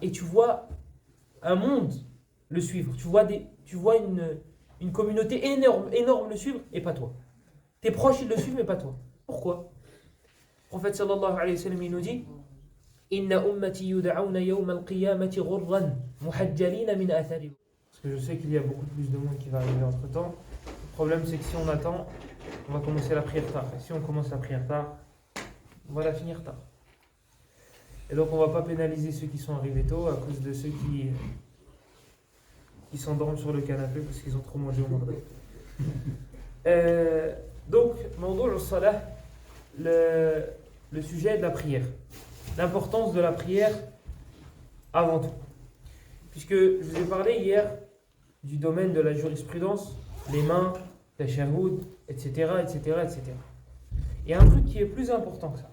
et tu vois un monde le suivre. Tu vois une communauté énorme le suivre et pas toi. Tes proches ils le suivent mais pas toi. Pourquoi? Le prophète sallallahu alayhi wa sallam il nous dit Inna ummati yud'auna yawm al-qiyamati ghurran muhajjalina min athari. Parce que je sais qu'il y a beaucoup plus de monde qui va arriver entre temps. Le problème c'est que si on attend, on va commencer la prière tard. Et si on commence la prière tard, on va la finir tard. Et donc on va pas pénaliser ceux qui sont arrivés tôt à cause de ceux qui s'endorment sur le canapé parce qu'ils ont trop mangé au Maghreb. Donc, mawdou' al-salah, le sujet de la prière. L'importance de la prière avant tout. Puisque je vous ai parlé hier du domaine de la jurisprudence, les mains, la shahoud, etc., etc., etc. Il y a un truc qui est plus important que ça.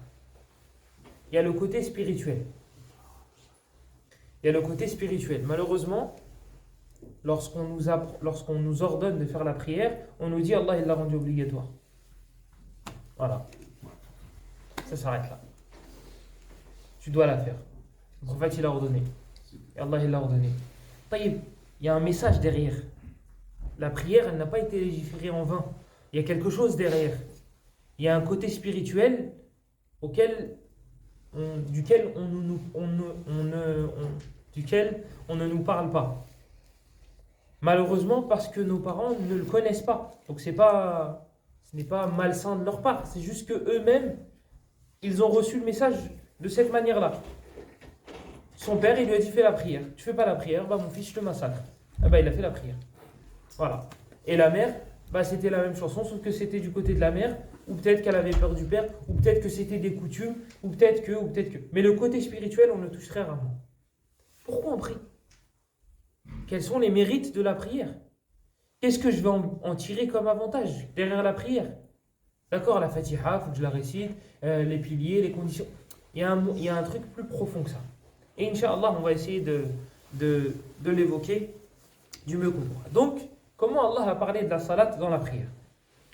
Il y a le côté spirituel. Il y a le côté spirituel. Malheureusement, lorsqu'on nous ordonne de faire la prière, on nous dit Allah il l'a rendu obligatoire. Voilà. Ça s'arrête là. Tu dois la faire. Le prophète il a ordonné. Et Allah il l'a ordonné. Il y a un message derrière. La prière, elle n'a pas été légiférée en vain. Il y a quelque chose derrière. Il y a un côté spirituel duquel on ne nous parle pas. Malheureusement parce que nos parents ne le connaissent pas. Donc ce n'est pas malsain de leur part. C'est juste que eux-mêmes, ils ont reçu le message de cette manière-là. Son père, il lui a dit fais la prière. Tu fais pas la prière, bah mon fils, je te massacre. Ah bah il a fait la prière. Voilà. Et la mère, bah c'était la même chanson, sauf que c'était du côté de la mère, ou peut-être qu'elle avait peur du père, ou peut-être que c'était des coutumes, ou peut-être que. Mais le côté spirituel, on le touche très rarement. Pourquoi on prie? Quels sont les mérites de la prière? Qu'est-ce que je vais en tirer comme avantage derrière la prière? D'accord, la Fatiha, il faut que je la récite, les piliers, les conditions. Il y a un truc plus profond que ça. Et Inch'Allah, on va essayer de l'évoquer du mieux qu'on pourra. Donc, comment Allah a parlé de la salat dans la prière?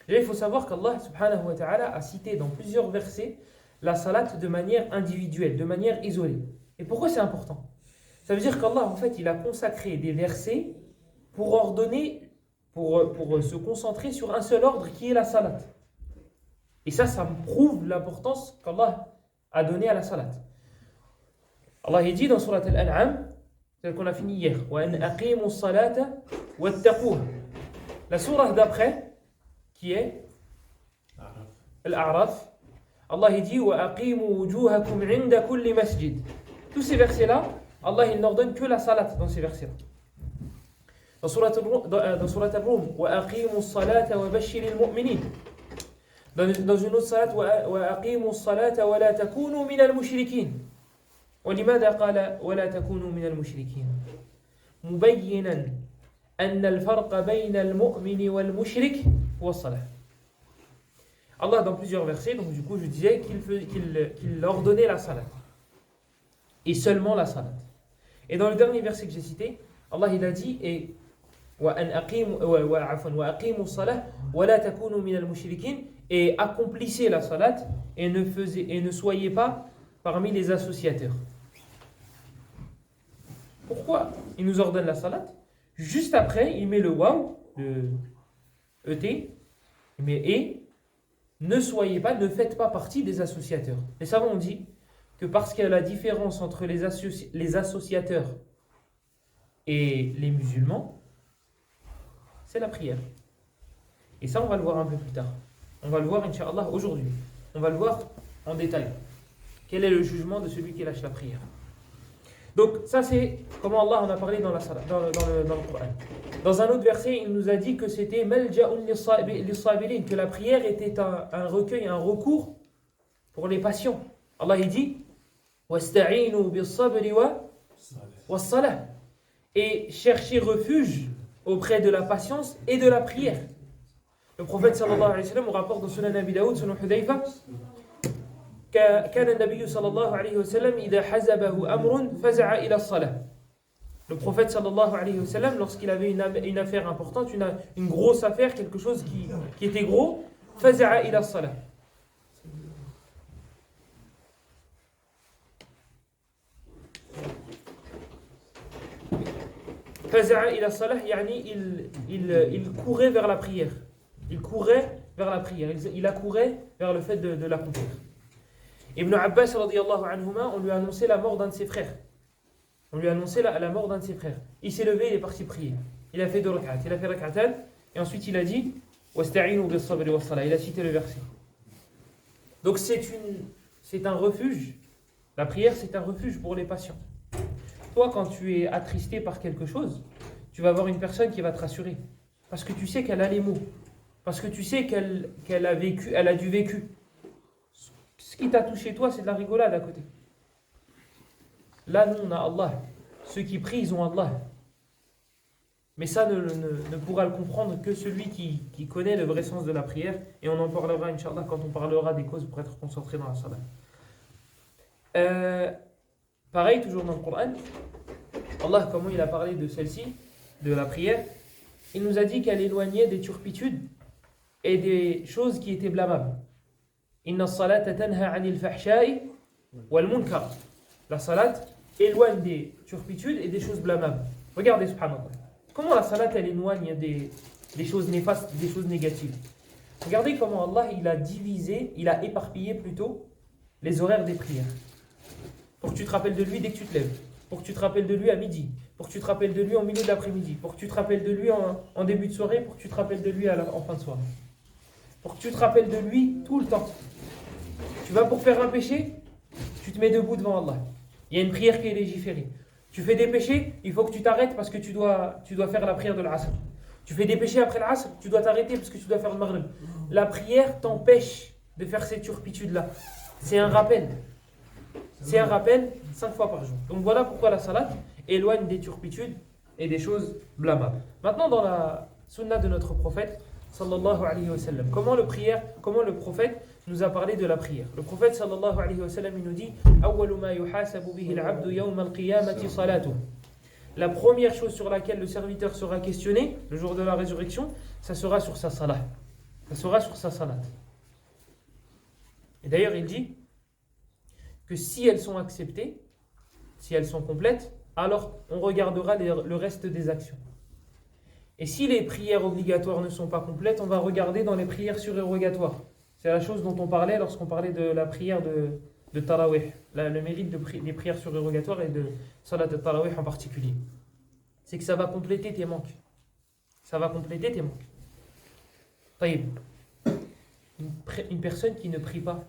Et il faut savoir qu'Allah subhanahu wa ta'ala a cité dans plusieurs versets la salat de manière individuelle, de manière isolée. Et pourquoi c'est important? Ça veut dire qu'Allah, en fait, il a consacré des versets pour ordonner, pour se concentrer sur un seul ordre qui est la salat. Et ça prouve l'importance qu'Allah a donnée à la salat. Allah il dit dans Surat Al-An'am, celle qu'on a fini hier, وَأَنْ أَقِيمُوا الصَّلَاةَ وَاتَّقُوهَا. La surah d'après, qui est Al-A'raf, Allah il dit وَأَقِيمُوا وُجُوهَكُمْ عِنْدَ كُلِّ مَسْجِدٍ. Tous ces versets-là, Allah il n'ordonne que la salat dans ces versets-là. Dans Surat Al-Rum, وَأَقِيمُوا الصَّلَاةَ وَبَشِّرِ الْمُؤْمِنِينَ. Dans une autre salat, وَأَقِيمُوا الصَّلَاةَ وَلَا تَكُونُوا مِنَ الْمُشْرِكِينَ. ولماذا قال ولا تكونوا من المشركين مبينا أن الفرق بين المؤمن والمشرك هو الصلاة. Allah dans plusieurs versets, donc du coup je disais qu'il ordonnait la salat et seulement la salat. Et dans le dernier verset que j'ai cité, Allah il a dit et et accomplissez la salat et ne soyez pas parmi les associateurs. Pourquoi il nous ordonne la salat? Juste après, il met le waw, le ET, il met et, ne faites pas partie des associateurs. Les savants ont dit que parce qu'il y a la différence entre les associateurs et les musulmans, c'est la prière. Et ça, on va le voir un peu plus tard. On va le voir, Inch'Allah, aujourd'hui. On va le voir en détail. Quel est le jugement de celui qui lâche la prière? Donc ça c'est comment Allah en a parlé dans la salat, dans le Coran. Dans un autre verset, il nous a dit que c'était malja'un lis-sabirin, que la prière était un recueil, un recours pour les patients. Allah il dit wasta'inu bis-sabri was-salah, et cherchez refuge auprès de la patience et de la prière. Le prophète sallallahu alayhi wa sallam, au rapport de Sunan Abi Daoud, selon Hudayfa, كان النبي صلى الله عليه وسلم إذا حزبه أمر فزع إلى الصلاة. Le prophète sallallahu alayhi wa sallam, lorsqu'il avait une affaire importante, une grosse affaire, quelque chose qui était gros, فزع إلى الصلاة. Faza'a ila salah, yani il courait vers la prière. Il courait vers la prière. Il accourait vers le fait de l'accomplir. Ibn Abbas, radiyallahu anhuma, on lui a annoncé la mort d'un de ses frères. On lui a annoncé la mort d'un de ses frères. Il s'est levé, il est parti prier. Il a fait 2 rak'at. Il a fait rak'atan, et ensuite il a dit wasta'inu bis sabri was salah. Il a cité le verset. Donc c'est un refuge. La prière, c'est un refuge pour les patients. Toi, quand tu es attristé par quelque chose, tu vas avoir une personne qui va te rassurer. Parce que tu sais qu'elle a les mots. Parce que tu sais qu'elle a vécu, elle a du vécu. Ce qui t'a touché toi, c'est de la rigolade à côté. Là, nous, on a Allah. Ceux qui prient, ils ont Allah. Mais ça ne pourra le comprendre que celui qui connaît le vrai sens de la prière. Et on en parlera, Inch'Allah, quand on parlera des causes pour être concentré dans la salat. Pareil, toujours dans le Coran, Allah, comment il a parlé de celle-ci, de la prière, il nous a dit qu'elle éloignait des turpitudes et des choses qui étaient blâmables. Inna salata tanha anil fahsha'i wal munkar. La salat éloigne des turpitudes et des choses blâmables. Regardez, subhanallah. Comment la salat, elle éloigne des choses néfastes, des choses négatives. Regardez comment Allah, il a divisé, il a éparpillé plutôt les horaires des prières. Pour que tu te rappelles de lui dès que tu te lèves. Pour que tu te rappelles de lui à midi. Pour que tu te rappelles de lui en milieu de l'après-midi. Pour que tu te rappelles de lui en début de soirée. Pour que tu te rappelles de lui en fin de soirée. Pour que tu te rappelles de lui tout le temps. Tu vas pour faire un péché, tu te mets debout devant Allah. Il y a une prière qui est légiférée. Tu fais des péchés, il faut que tu t'arrêtes parce que tu dois faire la prière de l'Asr. Tu fais des péchés après l'Asr, tu dois t'arrêter parce que tu dois faire le Maghrib. La prière t'empêche de faire ces turpitudes-là. C'est un rappel. C'est un rappel 5 fois par jour. Donc voilà pourquoi la salat éloigne des turpitudes et des choses blâmables. Maintenant, dans la sunna de notre prophète, sallallahu alayhi wa sallam, comment le prophète nous a parlé de la prière. Le prophète sallallahu alayhi wa sallam, il nous dit awwalu ma yuhasabu bihi al-'abdu yawm al-qiyamati salatuh. La première chose sur laquelle le serviteur sera questionné le jour de la résurrection, ça sera sur sa salat. Ça sera sur sa salat. Et d'ailleurs, il dit que si elles sont acceptées, si elles sont complètes, alors on regardera le reste des actions. Et si les prières obligatoires ne sont pas complètes, on va regarder dans les prières surérogatoires. C'est la chose dont on parlait lorsqu'on parlait de la prière de Tarawih, le mérite des prières surérogatoires et de Salat de Tarawih en particulier. C'est que ça va compléter tes manques. Ça va compléter tes manques. Taïb. Une personne qui ne prie pas,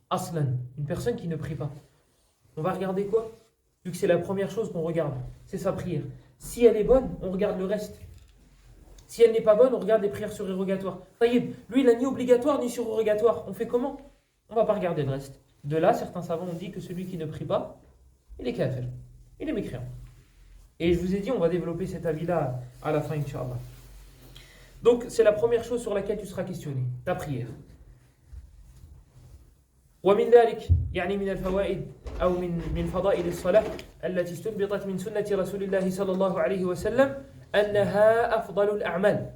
aslan, une personne qui ne prie pas, on va regarder quoi? Vu que c'est la première chose qu'on regarde, c'est sa prière. Si elle est bonne, on regarde le reste. Si elle n'est pas bonne, on regarde les prières surérogatoires. Taïb, lui, il n'a ni obligatoire ni surérogatoire. On fait comment? On ne va pas regarder le reste. De là, certains savants ont dit que celui qui ne prie pas, il est kafir. Il est mécréant. Et je vous ai dit, on va développer cet avis-là à la fin, Inch'Allah. Donc, c'est la première chose sur laquelle tu seras questionné, ta prière. ومن ذلك يعني من الفوائد أو من فضائل الصلاة التي استنبطت من سنة رسول الله صلى الله عليه وسلم أنها أفضل الأعمال.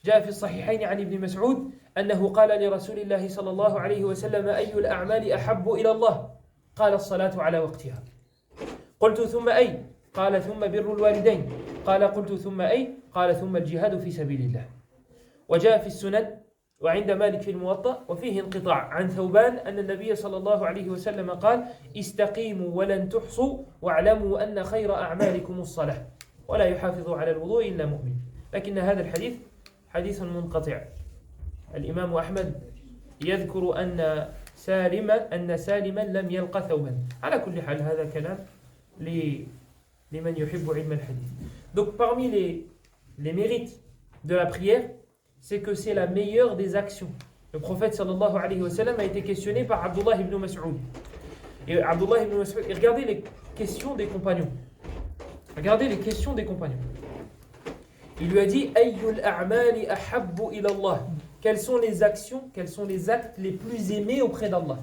جاء في الصحيحين عن ابن مسعود أنه قال لرسول الله صلى الله عليه وسلم أي الأعمال أحب إلى الله؟ قال الصلاة على وقتها. قلت ثم أي؟ قال ثم بر الوالدين. قال قلت ثم أي؟ قال ثم الجهاد في سبيل الله. وجاء في السنن وعند مالك في الموطأ وفيه انقطاع عن ثوبان أن النبي صلى الله عليه وسلم قال استقيموا ولن تحصوا واعلموا أن خير أعمالكم الصلاة ولا يحافظ على الوضوء إلا مؤمن. لكن هذا الحديث حديث منقطع. الإمام أحمد يذكر أن سالما لم يلقى ثوبا. على كل حال هذا كلام لمن يحب علم الحديث. Donc parmi les mérites de la prière, c'est que c'est la meilleure des actions. Le prophète sallallahu alayhi wa sallam a été questionné par Abdullah ibn Mas'ud. Et Abdullah ibn Mas'ud, et regardez les questions des compagnons. Regardez les questions des compagnons. Il lui a dit Ayyul a'mali ahabbu ila Allah. Quelles sont les actions, quels sont les actes les plus aimés auprès d'Allah?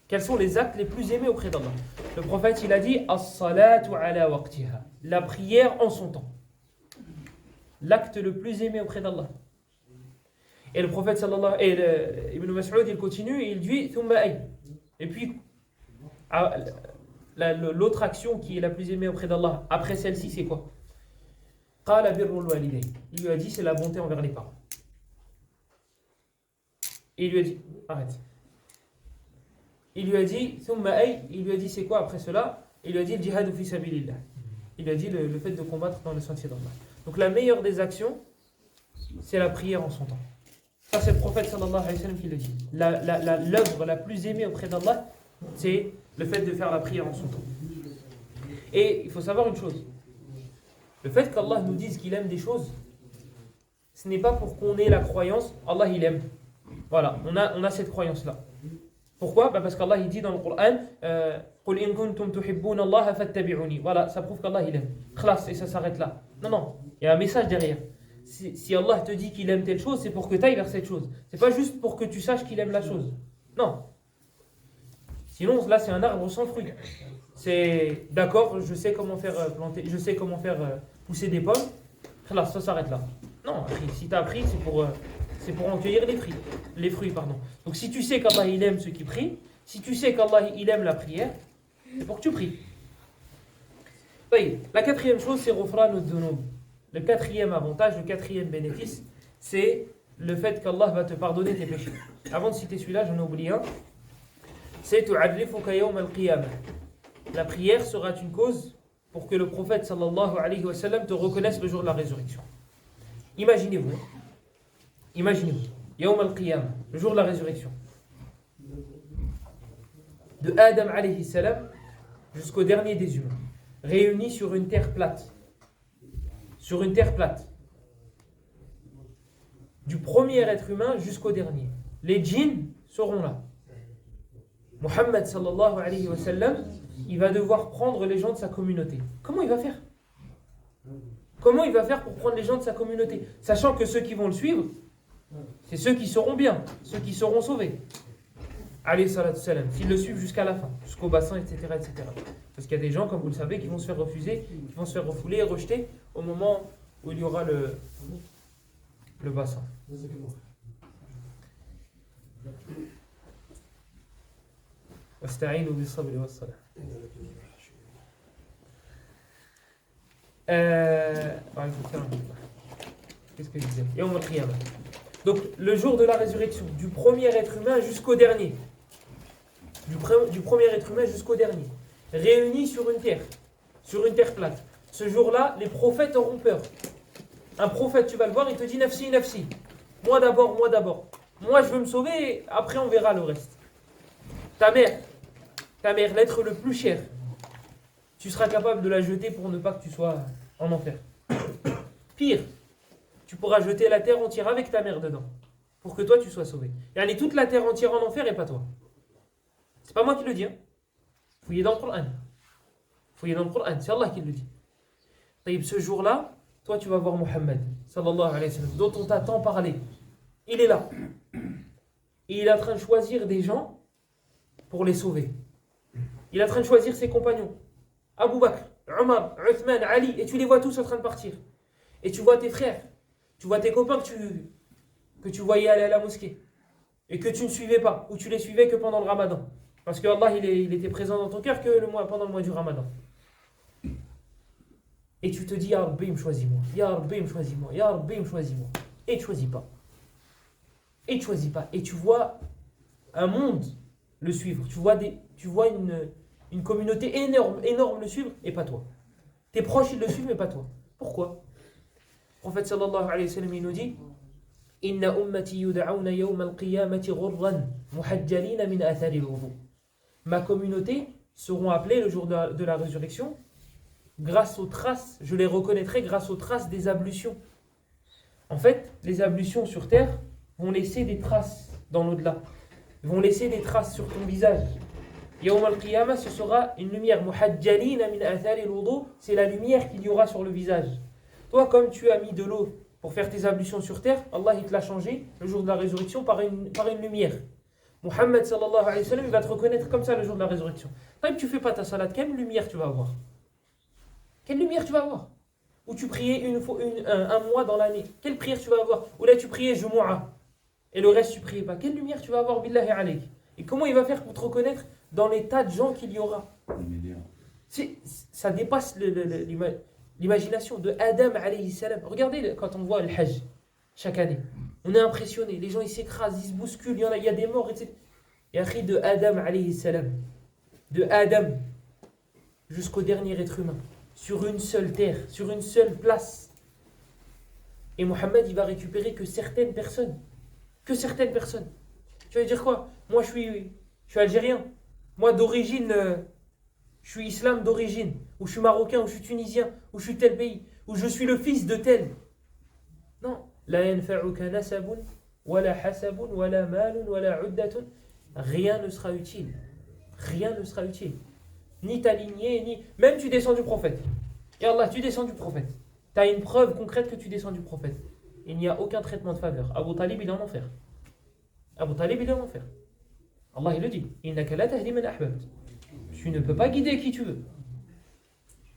Quels sont les actes les plus aimés auprès d'Allah? Le prophète, il a dit As-salatu ala waqtiha. La prière en son temps. L'acte le plus aimé auprès d'Allah. Et le prophète Ibn Mas'ud, il continue et il dit Thumma ay. Et puis l'autre action qui est la plus aimée auprès d'Allah, après celle-ci, c'est quoi? Qala birrul walidayn. Il lui a dit, c'est la bonté envers les parents. Et il lui a dit, arrête. Il lui a dit, il lui a dit, c'est quoi après cela? Il lui a dit, le jihad fi sabilillah. Il lui a dit le fait de combattre dans le sentier d'Allah. Donc la meilleure des actions, c'est la prière en son temps. Ça, c'est le prophète sallallahu alayhi wa sallam qui le dit. L'œuvre la plus aimée auprès d'Allah, c'est le fait de faire la prière en son temps. Et il faut savoir une chose. Le fait qu'Allah nous dise qu'il aime des choses, ce n'est pas pour qu'on ait la croyance, Allah il aime. Voilà, on a cette croyance-là. Pourquoi? Parce qu'Allah il dit dans le Coran, قُلْ إِن كُنْتُمْ تُحِبُّونَ اللَّهَ فَاتَّبِعُونِي. Voilà, ça prouve qu'Allah il aime. Khlas, et ça s'arrête là. Non, il y a un message derrière. Si Allah te dit qu'il aime telle chose, c'est pour que tu ailles vers cette chose. C'est pas juste pour que tu saches qu'il aime la chose. Non. Sinon, là, c'est un arbre sans fruits. C'est d'accord, je sais comment faire planter, je sais comment faire pousser des pommes. Là, ça s'arrête là. Non, si tu as appris, c'est pour en cueillir les fruits. Donc, si tu sais qu'Allah il aime ceux qui prient, si tu sais qu'Allah il aime la prière, c'est pour que tu pries. Oui, la quatrième chose, c'est Ghufran dhunub. Le quatrième avantage, le quatrième bénéfice, c'est le fait qu'Allah va te pardonner tes péchés. Avant de citer celui-là, j'en ai oublié un. C'est tu'adlifuka yawm al-qiyamah. La prière sera une cause pour que le prophète sallallahu alayhi wa sallam te reconnaisse le jour de la résurrection. Imaginez-vous, yawm al-qiyamah, le jour de la résurrection. De Adam alayhi salam jusqu'au dernier des humains, réunis sur une terre plate. Sur une terre plate. Du premier être humain jusqu'au dernier. Les djinns seront là. Muhammad sallallahu alayhi wa sallam, il va devoir prendre les gens de sa communauté. Comment il va faire? Comment il va faire pour prendre les gens de sa communauté? Sachant que ceux qui vont le suivre, c'est ceux qui seront bien, ceux qui seront sauvés. Alayhi salatu salam, s'ils le suivent jusqu'à la fin, jusqu'au bassin, etc., etc. Parce qu'il y a des gens, comme vous le savez, qui vont se faire refuser, qui vont se faire refouler et rejeter au moment où il y aura le bassin. Wasta'inu bis-sabri was-salah. Qu'est-ce que je disais? Yawm al-qiyamah. Donc, le jour de la résurrection, du premier être humain jusqu'au dernier. Du premier être humain jusqu'au dernier. Réunis sur une terre plate. Ce jour-là, les prophètes auront peur. Un prophète, tu vas le voir, il te dit nafsi, nafsi. Moi d'abord. Moi, je veux me sauver et après, on verra le reste. Ta mère, l'être le plus cher, tu seras capable de la jeter pour ne pas que tu sois en enfer. Pire, tu pourras jeter la terre entière avec ta mère dedans pour que toi, tu sois sauvé. Et aller toute la terre entière en enfer et pas toi. C'est pas moi qui le dis. Hein. Fouillez dans le Coran. C'est Allah qui le dit. Et ce jour-là, toi tu vas voir Muhammad, sallallahu alayhi wa sallam, dont on t'a tant parlé. Il est là. Et il est en train de choisir des gens pour les sauver. Il est en train de choisir ses compagnons. Abu Bakr, Omar, Uthman, Ali, et tu les vois tous en train de partir. Et tu vois tes frères, tu vois tes copains que tu voyais aller à la mosquée. Et que tu ne suivais pas, ou tu les suivais que pendant le Ramadan. Parce que Allah, il était présent dans ton cœur que pendant le mois du Ramadan. Et tu te dis, Ya Rabbi, choisis-moi. Ya Rabbi, choisis-moi. Ya Rabbi, choisis-moi. Et tu ne choisis pas. Et tu vois un monde le suivre. Tu vois une communauté énorme le suivre, et pas toi. Tes proches, ils le suivent, mais pas toi. Pourquoi? Le prophète sallallahu alayhi wa sallam, il nous dit, Inna ummati yud'auna yawm al-qiyamati ghurran muhajjalina min athari al-wudu. Ma communauté seront appelés le jour de la résurrection grâce aux traces, je les reconnaîtrai grâce aux traces des ablutions. En fait, les ablutions sur terre vont laisser des traces dans l'au-delà. Ils vont laisser des traces sur ton visage. Yawm al-qiyamah, ce sera une lumière. Muhajjalina min athari al-wudu, c'est la lumière qu'il y aura sur le visage. Toi, comme tu as mis de l'eau pour faire tes ablutions sur terre, Allah il te l'a changé le jour de la résurrection par une lumière. Muhammad sallallahu alayhi wa sallam, il va te reconnaître comme ça le jour de la résurrection. Quand tu fais pas ta salat, quelle lumière tu vas avoir? Quelle lumière tu vas avoir? Ou tu priais un mois dans l'année, quelle prière tu vas avoir? Ou là tu priais Jumu'ah et le reste tu priais pas, quelle lumière tu vas avoir billahi alayk? Et comment il va faire pour te reconnaître dans les tas de gens qu'il y aura? Ça dépasse l'imagination de Adam alayhi salam. Regardez quand on voit le Hajj chaque année. On est impressionné, les gens ils s'écrasent, ils se bousculent, il y a des morts, etc. Et après de Adam alayhi salam, de Adam jusqu'au dernier être humain, sur une seule terre, sur une seule place. Et Mohammed il va récupérer que certaines personnes. Que certaines personnes. Tu vas dire quoi? Moi je suis algérien. Moi d'origine, je suis islam d'origine. Ou je suis marocain, ou je suis tunisien, ou je suis tel pays. Ou je suis le fils de tel. Non. La yanfa'uka nasabun, wala hasabun, wala malun, wala uddatun. Rien ne sera utile. Rien ne sera utile. Ni ta lignée, ni... Même tu descends du prophète. Et Allah, tu descends du prophète. Tu as une preuve concrète que tu descends du prophète. Il n'y a aucun traitement de faveur. Abu Talib, il est en enfer. Abu Talib, il est en enfer. Allah, il le dit. Innaka la tahdi man ahbabt. Tu ne peux pas guider qui tu veux.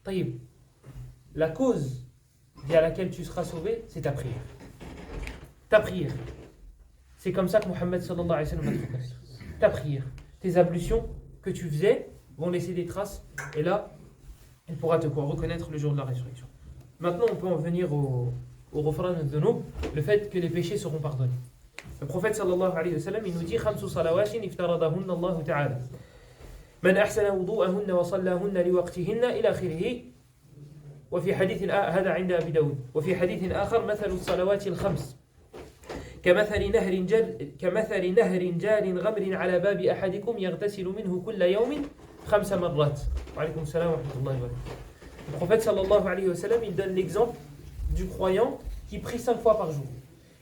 Taïb. La cause via laquelle tu seras sauvé, c'est ta prière. Ta prière. C'est comme ça que Mohammed sallallahu alayhi wa sallam a trouvé. Ta prière. Tes ablutions que tu faisais vont laisser des traces. Et là, il pourra te reconnaître le jour de la résurrection. Maintenant, on peut en venir au refrain de nous, le fait que les péchés seront pardonnés. Le prophète sallallahu alayhi wa sallam, il nous dit خمس صلوات افترضهن الله تعالى من أحسن وضوءهن وصلاهن لوقتهن إلى آخره وفي حديث هذا عند أبي داود وفي حديث آخر مثل الصلوات الخمس كمثل نهر جار غمر على باب أحدكم يغتسل منه كل يوم 5 مرات. وعليكم السلام ورحمة الله وبركاته. Le prophète sallallahu alayhi wa sallam, il donne l'exemple du croyant qui prie 5 fois par jour.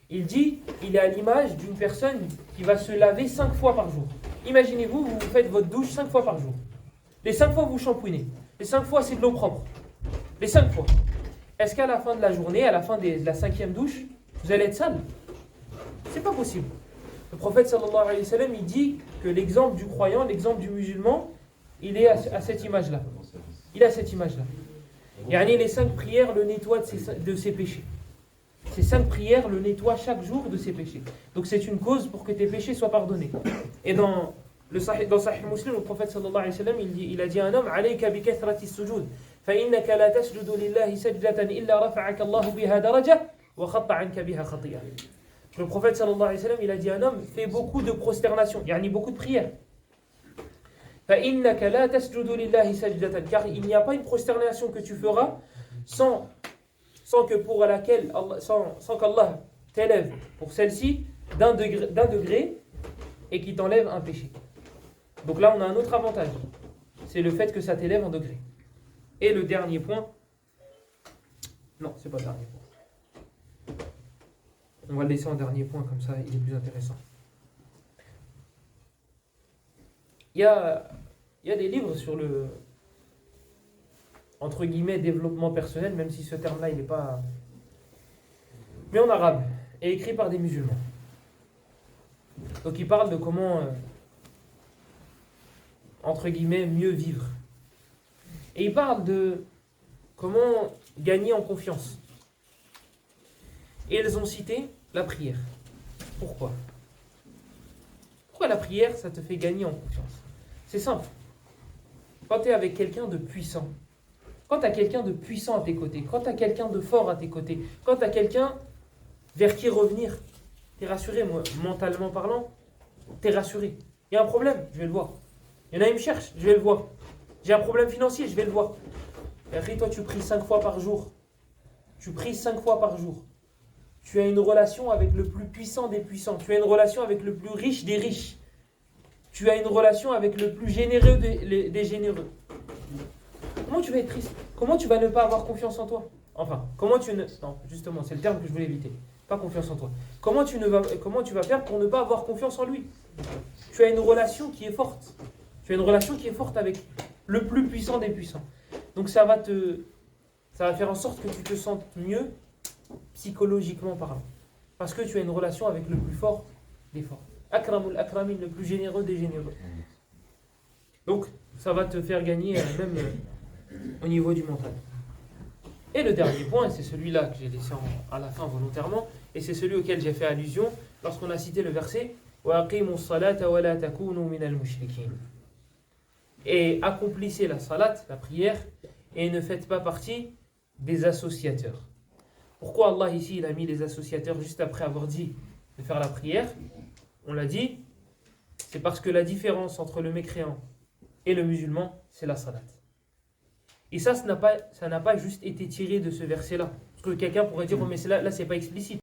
Il dit, il est à l'image d'une personne qui va se laver 5 fois par jour. Imaginez-vous, vous faites votre douche 5 fois par jour. Les 5 fois, vous shampouinez. Les 5 fois, c'est de l'eau propre. Les 5 fois. Est-ce qu'à la fin de la journée, à la fin de la 5e douche, vous allez être sale? C'est pas possible. Le prophète sallallahu alayhi wa sallam, il dit que l'exemple du croyant, l'exemple du musulman, il est à cette image-là. Il a cette image-là. Et les 5 prières le nettoient de ses péchés. Ces 5 prières le nettoient chaque jour de ses péchés. Donc c'est une cause pour que tes péchés soient pardonnés. Et dans Sahih Muslim, le prophète sallallahu alayhi wa sallam, il a dit à un homme alayka bi kathrati sujud fa innaka la tasjudu lillahi sajdatan illa rafa'aka Allah biha daraja wa khatta 'anka biha khati'ah. Le prophète sallallahu alayhi wa sallam, il a dit à un homme fais beaucoup de prosternation, beaucoup de prières. Fa innaka la tasjudu lillahi sajdatan, car il n'y a pas une prosternation que tu feras sans qu'Allah t'élève pour celle-ci d'un degré et qui t'enlève un péché. Donc là, on a un autre avantage. C'est le fait que ça t'élève en degré. Et le dernier point... Non, c'est pas le dernier point. On va le laisser en dernier point, comme ça, il est plus intéressant. Il y a des livres sur le... entre guillemets, développement personnel, même si ce terme-là, il n'est pas... mais en arabe, et écrit par des musulmans. Donc il parle de comment, entre guillemets, mieux vivre. Et il parle de comment gagner en confiance. Et elles ont cité la prière. Pourquoi? Pourquoi la prière, ça te fait gagner en confiance? C'est simple. Quand tu es avec quelqu'un de puissant, quand tu as quelqu'un de puissant à tes côtés, quand tu as quelqu'un de fort à tes côtés, quand tu as quelqu'un vers qui revenir, tu es rassuré, moi, mentalement parlant, tu es rassuré. Il y a un problème, je vais le voir. Il y en a, il me cherche, je vais le voir. J'ai un problème financier, je vais le voir. Et après, toi, tu pries 5 fois par jour. Tu pries 5 fois par jour. Tu as une relation avec le plus puissant des puissants. Tu as une relation avec le plus riche des riches. Tu as une relation avec le plus généreux des généreux. Comment tu vas être triste? Comment tu vas ne pas avoir confiance en toi? Enfin, comment tu ne... Non, justement, c'est le terme que je voulais éviter. Pas confiance en toi. Comment tu vas faire pour ne pas avoir confiance en lui? Tu as une relation qui est forte. Tu as une relation qui est forte avec le plus puissant des puissants. Donc ça va faire en sorte que tu te sentes mieux psychologiquement parlant. Parce que tu as une relation avec le plus fort des forts. Akramul akramin, le plus généreux des généreux. Donc ça va te faire gagner même au niveau du mental. Et le dernier point, et c'est celui-là que j'ai laissé à la fin volontairement, et c'est celui auquel j'ai fait allusion lorsqu'on a cité le verset وَأَقِيمُوا الصَّلَاةَ وَلَا تَكُونُوا مِنَ الْمُشْرِكِينَ. et accomplissez la salat, la prière, et ne faites pas partie des associateurs. Pourquoi Allah ici il a mis les associateurs juste après avoir dit de faire la prière? On l'a dit, c'est parce que la différence entre le mécréant et le musulman, c'est la salat. Et ça n'a pas juste été tiré de ce verset-là. Parce que quelqu'un pourrait dire, oh, mais là, c'est pas explicite.